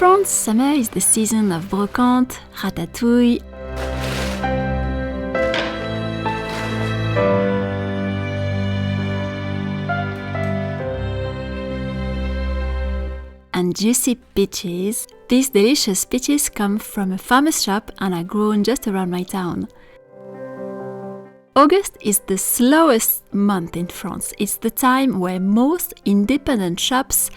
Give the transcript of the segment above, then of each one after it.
France, summer is the season of Brocante, ratatouille, and juicy peaches. These delicious peaches come from a farmer's shop and are grown just around my town. August is the slowest month in France. It's the time where most independent shops,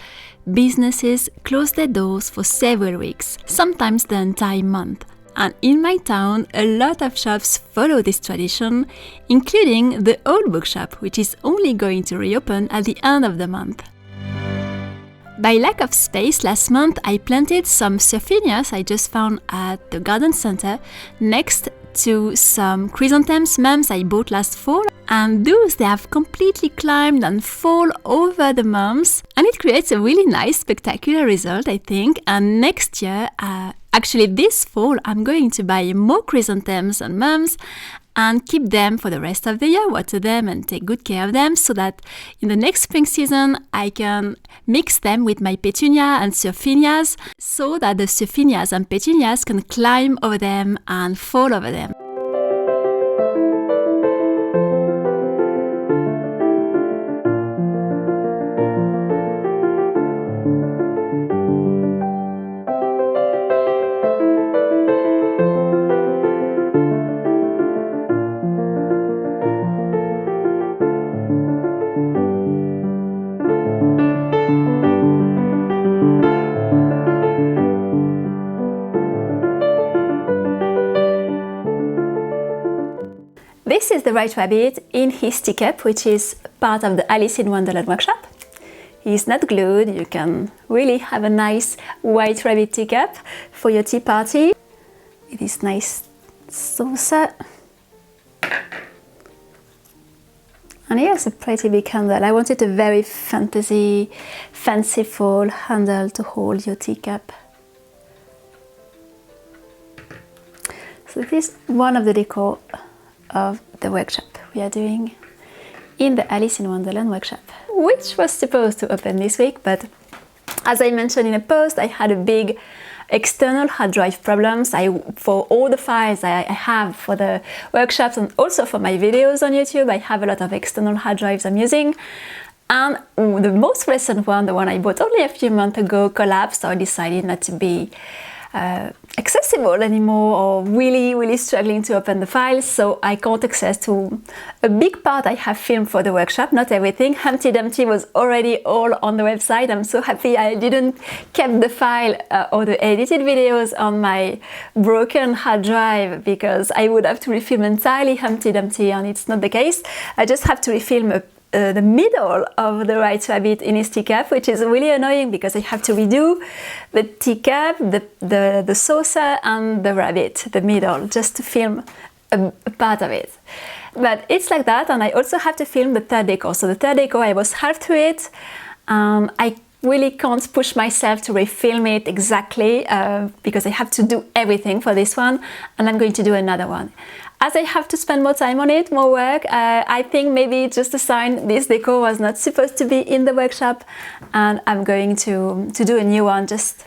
businesses close their doors for several weeks, sometimes the entire month. And in my town, a lot of shops follow this tradition, including the old bookshop, which is only going to reopen at the end of the month. By lack of space, last month I planted some surfinias I just found at the garden center next to some chrysanthemums mums I bought last fall, and those they have completely climbed and fall over the mums, and it creates a really nice spectacular result, I think. And next year, actually this fall, I'm going to buy more chrysanthemums and mums and keep them for the rest of the year, water them and take good care of them, so that in the next spring season I can mix them with my petunia and surfinias, so that the surfinias and petunias can climb over them and fall over them. This is the White Rabbit in his teacup, which is part of the Alice in Wonderland workshop. He's not glued, you can really have a nice White Rabbit teacup for your tea party. It is nice saucer. And here's a pretty big handle. I wanted a very fantasy, fanciful handle to hold your teacup. So this is one of the decor of the workshop we are doing in the Alice in Wonderland workshop, which was supposed to open this week, but as I mentioned in a post, I had a big external hard drive problems. For all the files I have for the workshops and also for my videos on YouTube, I have a lot of external hard drives I'm using. And the most recent one, the one I bought only a few months ago, collapsed, so I decided not to be accessible anymore, or really struggling to open the files, so I can't access to a big part I have filmed for the workshop, not everything. Humpty Dumpty was already all on the website. I'm so happy I didn't keep the file or the edited videos on my broken hard drive, because I would have to refilm entirely Humpty Dumpty, and it's not the case. I just have to refilm the middle of the White Rabbit in his teacup, which is really annoying because I have to redo the teacup, the saucer and the rabbit, the middle, just to film a part of it. But it's like that, and I also have to film the third decor. So the third decor, I was half through it. I really can't push myself to refilm it exactly because I have to do everything for this one, and I'm going to do another one. As I have to spend more time on it, more work, I think maybe it's just a sign this decor was not supposed to be in the workshop, and I'm going to do a new one just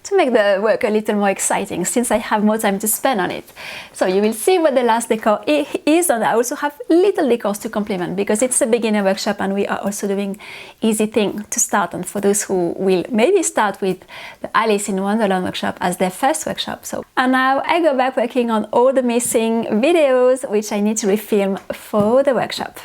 to make the work a little more exciting, since I have more time to spend on it. So you will see what the last decor is, and I also have little decors to complement, because it's a beginner workshop and we are also doing easy thing to start on for those who will maybe start with the Alice in Wonderland workshop as their first workshop. And now I go back working on all the missing videos which I need to refilm for the workshop.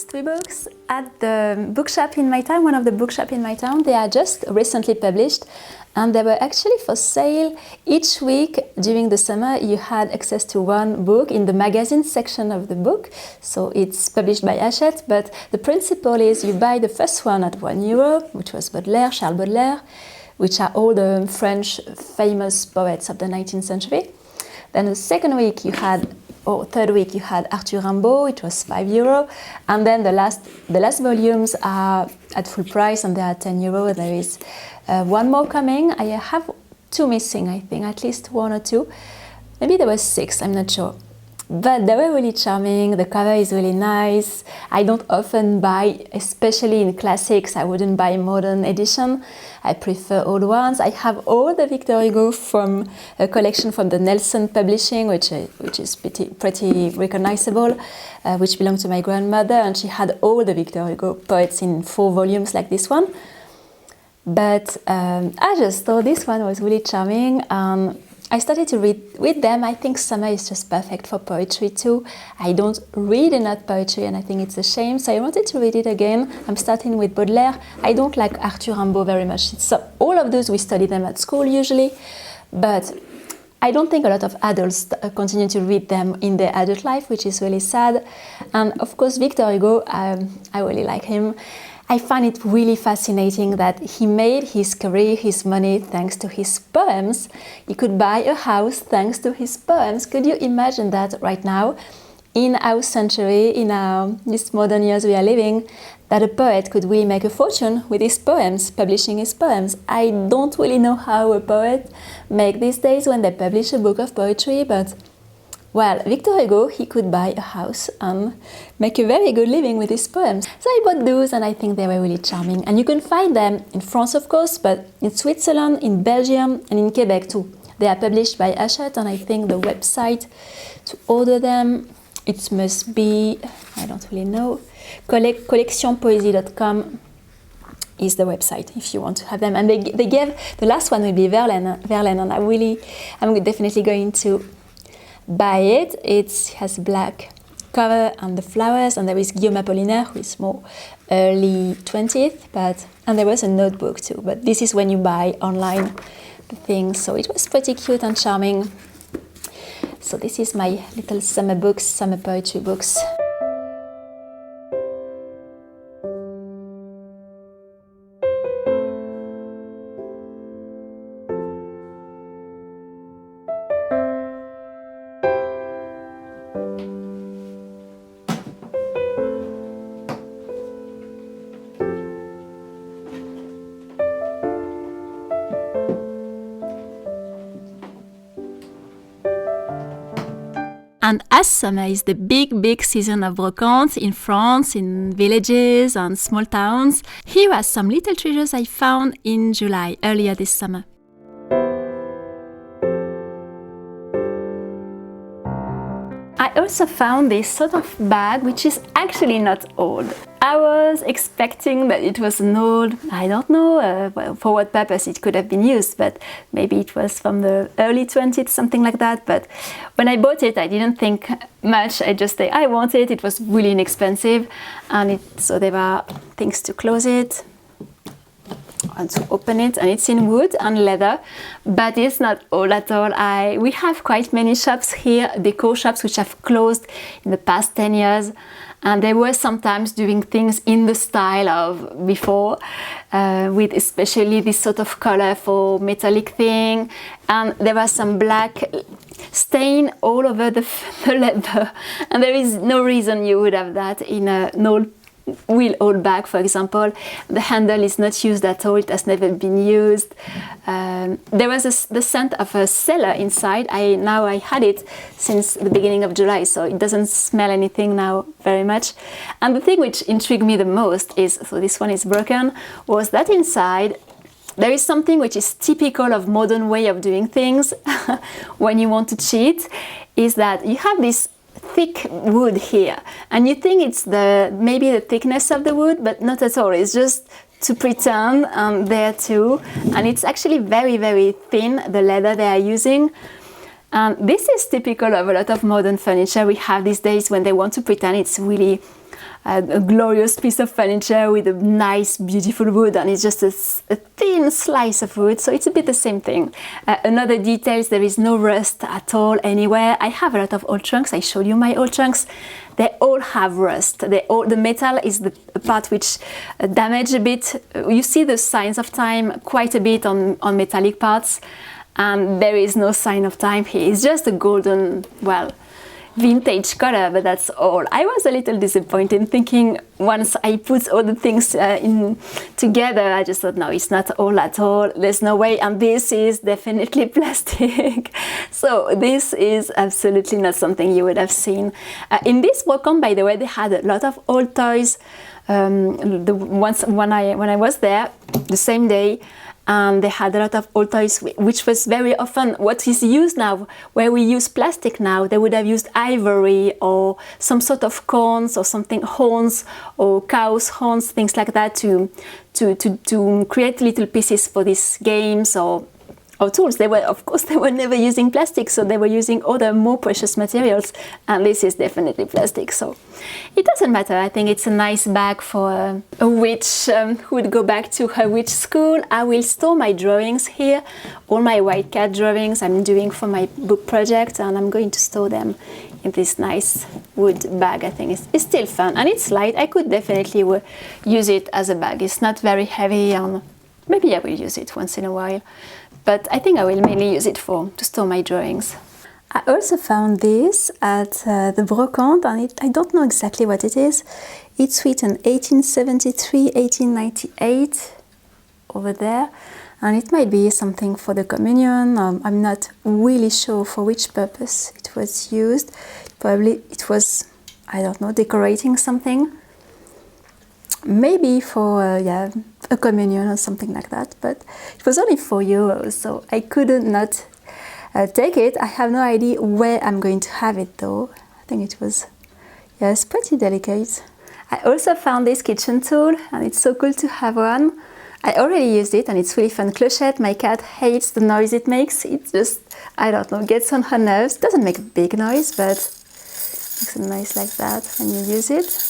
these 3 books at the bookshop in my town, one of the bookshop in my town. They are just recently published and they were actually for sale. Each week during the summer you had access to one book in the magazine section of the book. So it's published by Hachette, but the principle is you buy the first one at €1, which was Baudelaire, Charles Baudelaire, which are all the French famous poets of the 19th century. Then the second week you had, or third week you had Arthur Rimbaud, it was €5, and then the last volumes are at full price and they are €10. There is one more coming. I have 2 missing, I think, at least 1 or 2. Maybe there were 6, I'm not sure. But they were really charming, the cover is really nice. I don't often buy, especially in classics, I wouldn't buy modern edition. I prefer old ones. I have all the Victor Hugo from a collection from the Nelson Publishing, which is pretty recognizable, which belonged to my grandmother, and she had all the Victor Hugo poets in 4 volumes like this one. But I just thought this one was really charming. I started to read with them. I think summer is just perfect for poetry too. I don't read enough poetry and I think it's a shame, so I wanted to read it again. I'm starting with Baudelaire. I don't like Arthur Rimbaud very much. So all of those we study them at school usually, but I don't think a lot of adults continue to read them in their adult life, which is really sad. And of course Victor Hugo, I really like him. I find it really fascinating that he made his career, his money, thanks to his poems. He could buy a house thanks to his poems. Could you imagine that right now, in our century, in these modern years we are living, that a poet could really make a fortune with his poems, publishing his poems? I don't really know how a poet make these days when they publish a book of poetry, but well, Victor Hugo, he could buy a house and make a very good living with his poems. So I bought those and I think they were really charming. And you can find them in France, of course, but in Switzerland, in Belgium, and in Quebec too. They are published by Hachette, and I think the website to order them, it must be, I don't really know, collectionpoesie.com is the website if you want to have them. And they gave, the last one will be Verlaine, and I'm definitely going to buy it. It has black cover and the flowers, and there is Guillaume Apollinaire, who is more early 20th, and there was a notebook too, but this is when you buy online the things, so it was pretty cute and charming. So this is my little summer books, summer poetry books. And as summer is the big season of Brocante in France, in villages and small towns, here are some little treasures I found in July, earlier this summer. I also found this sort of bag, which is actually not old. I was expecting that it was an old, I don't know well, for what purpose it could have been used, but maybe it was from the early 20s, something like that. But when I bought it, I didn't think much. I just said, I want it. It was really inexpensive. And so there were things to close it and to open it, and it's in wood and leather, but it's not old at all. We have quite many shops here, decor shops, which have closed in the past 10 years, and they were sometimes doing things in the style of before, with especially this sort of colorful metallic thing, and there was some black stain all over the leather, and there is no reason you would have that in an old bag, for example. The handle is not used at all, it has never been used. There was the scent of a cellar inside. I had it since the beginning of July, so it doesn't smell anything now very much. And the thing which intrigued me the most is, so this one is broken, was that inside there is something which is typical of modern way of doing things when you want to cheat, is that you have this thick wood here, and you think it's maybe the thickness of the wood, but not at all. It's just to pretend there too, and it's actually very thin, the leather they are using. And this is typical of a lot of modern furniture we have these days when they want to pretend it's really a glorious piece of furniture with a nice, beautiful wood, and it's just a thin slice of wood. So it's a bit the same thing. Another detail is there is no rust at all anywhere. I have a lot of old trunks. I showed you my old trunks. They all have rust. The metal is the part which damaged a bit. You see the signs of time quite a bit on metallic parts, and there is no sign of time here. It's just a golden, well, vintage color, but that's all. I was a little disappointed, thinking once I put all the things in together, I just thought, no, it's not all at all. There's no way, and this is definitely plastic. So this is absolutely not something you would have seen. In this Brocante, by the way, they had a lot of old toys. When I was there, the same day. They had a lot of old toys, which was very often what is used now. Where we use plastic now, they would have used ivory or some sort of corns or something, horns or cows' horns, things like that, to create little pieces for these games or tools. They were, of course, they were never using plastic, so they were using other more precious materials, and this is definitely plastic, so it doesn't matter. I think it's a nice bag for a witch who would go back to her witch school. I will store my drawings here, all my white cat drawings I'm doing for my book project, and I'm going to store them in this nice wood bag. I think it's still fun, and it's light. I could definitely use it as a bag. It's not very heavy, and maybe I will use it once in a while. But I think I will mainly use it to store my drawings. I also found this at the Brocante, and I don't know exactly what it is. It's written 1873, 1898 over there, and it might be something for the communion. I'm not really sure for which purpose it was used. Probably it was, I don't know, decorating something. Maybe for a communion or something like that, but it was only €4, so I couldn't not take it. I have no idea where I'm going to have it though. I think it was, yes, pretty delicate. I also found this kitchen tool, and it's so cool to have one. I already used it, and it's really fun. Clochette, my cat, hates the noise it makes. It just, I don't know, gets on her nerves. It doesn't make a big noise, but makes a noise like that when you use it.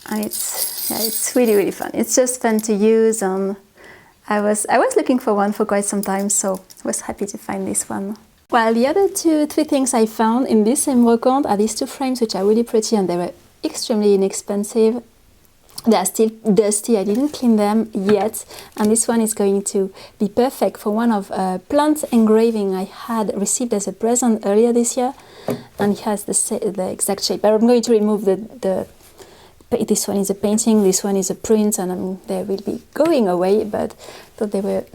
And it's really, really fun. It's just fun to use. I was looking for one for quite some time, so I was happy to find this one. Well, the other three things I found in this same Brocante are these two frames, which are really pretty, and they were extremely inexpensive. They are still dusty. I didn't clean them yet, and this one is going to be perfect for one of plant engraving I had received as a present earlier this year, and it has the exact shape. But I'm going to remove this one is a painting, this one is a print, and they will be going away, but I thought they were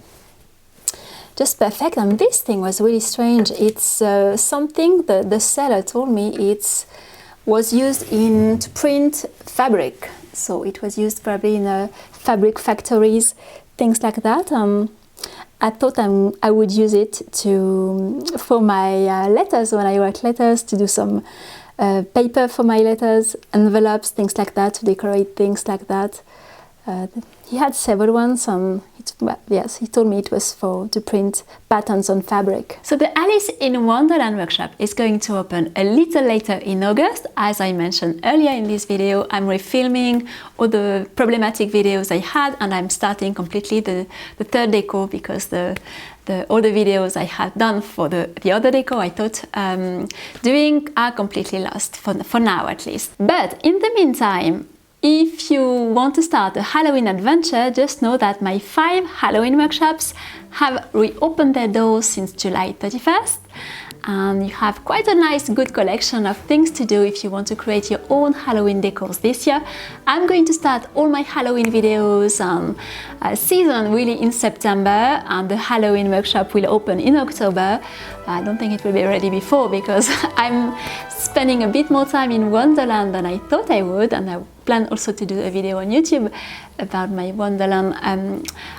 just perfect. And this thing was really strange. It's something that the seller told me it was used to print fabric. So it was used probably in fabric factories, things like that. I thought I would use it for my letters, when I write letters, to do some paper for my letters, envelopes, things like that, to decorate things like that. He had several ones, and yes, he told me it was to print patterns on fabric. So the Alice in Wonderland workshop is going to open a little later in August. As I mentioned earlier in this video, I'm refilming all the problematic videos I had, and I'm starting completely the third deco, because all the videos I had done for the other deco I thought doing are completely lost, for now at least. But in the meantime, if you want to start a Halloween adventure, just know that my 5 Halloween workshops have reopened their doors since July 31st. And you have quite a nice, good collection of things to do if you want to create your own Halloween decors this year. I'm going to start all my Halloween videos season really in September, and the Halloween workshop will open in October. I don't think it will be ready before, because I'm spending a bit more time in Wonderland than I thought I would, and I plan also to do a video on YouTube about my Wonderland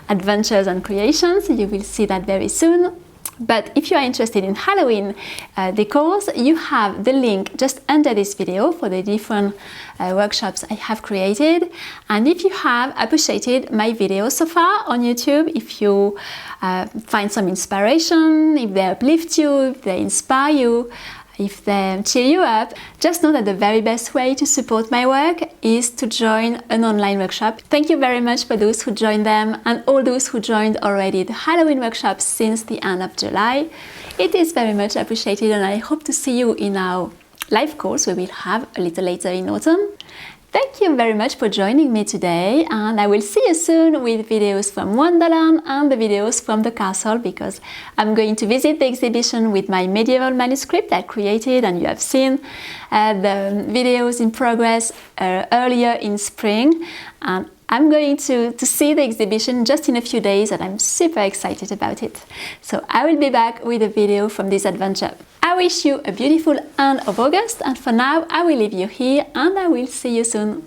adventures and creations. You will see that very soon. But if you are interested in Halloween decors, you have the link just under this video for the different workshops I have created. And if you have appreciated my videos so far on YouTube, if you find some inspiration, if they uplift you, if they inspire you, if they cheer you up, just know that the very best way to support my work is to join an online workshop. Thank you very much for those who joined them and all those who joined already the Halloween workshop since the end of July. It is very much appreciated, and I hope to see you in our live course we will have a little later in autumn. Thank you very much for joining me today, and I will see you soon with videos from Wonderland and the videos from the castle, because I'm going to visit the exhibition with my medieval manuscript I created, and you have seen the videos in progress earlier in spring. And I'm going to see the exhibition just in a few days, and I'm super excited about it. So I will be back with a video from this adventure. I wish you a beautiful end of August, and for now I will leave you here and I will see you soon.